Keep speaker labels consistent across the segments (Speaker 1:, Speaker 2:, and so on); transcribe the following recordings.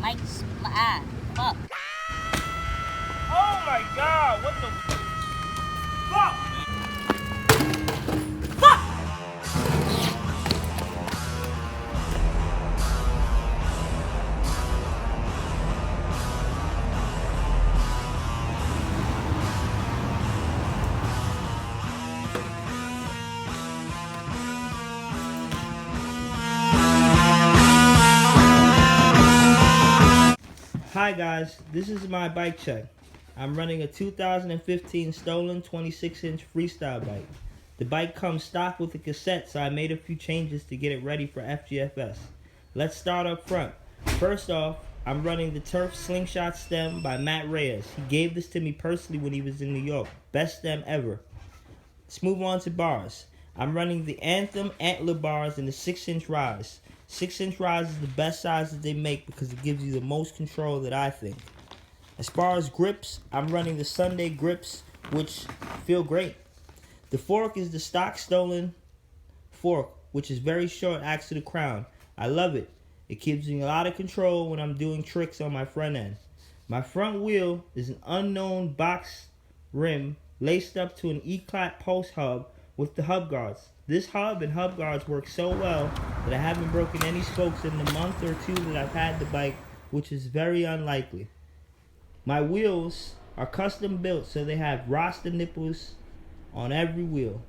Speaker 1: Mike's fuck.
Speaker 2: Oh my god, what the fuck? Hi guys, this is my bike check. I'm running a 2015 stolen 26-inch freestyle bike. The bike comes stock with a cassette, so I made a few changes to get it ready for Fgfs. Let's start up front. First off, I'm running the Turf Slingshot stem by Matt Reyes. He gave this to me personally when he was in New York. Best stem ever. Let's move on to bars. I'm running the Anthem Antler bars in the 6-inch rise. 6-inch rise is the best size that they make because it gives you the most control that I think. As far as grips, I'm running the Sunday grips, which feel great. The fork is the stock stolen fork, which is very short, axe to the crown. I love it. It gives me a lot of control when I'm doing tricks on my front end. My front wheel is an unknown box rim laced up to an E-clat post hub with the hub guards. This hub and hub guards work so well that I haven't broken any spokes in the month or two that I've had the bike, which is very unlikely. My wheels are custom built, so they have Rasta nipples on every wheel.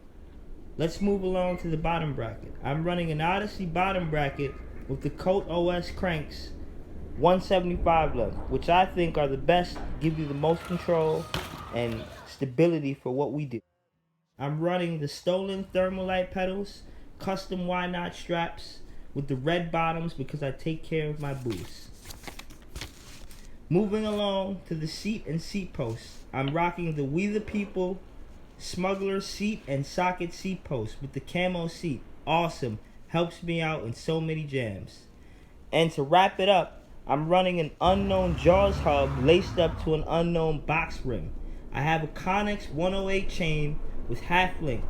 Speaker 2: Let's move along to the bottom bracket. I'm running an Odyssey bottom bracket with the Colt OS cranks 175 length, which I think are the best, give you the most control and stability for what we do. I'm running the stolen Thermalite pedals, custom Y-knot straps with the red bottoms because I take care of my boots. Moving along to the seat and seat posts, I'm rocking the We the People Smuggler seat and socket seat posts with the camo seat. Awesome, helps me out in so many jams. And to wrap it up, I'm running an unknown Jaws hub laced up to an unknown box rim. I have a Connex 108 chain with half link.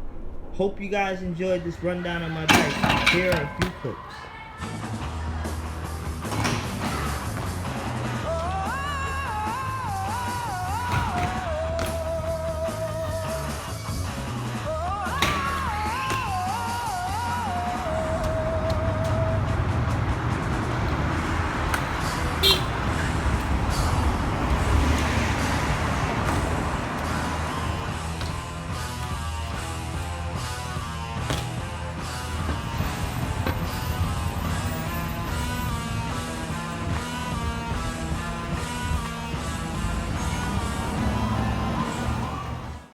Speaker 2: Hope you guys enjoyed this rundown on my bike. Here are a few clips.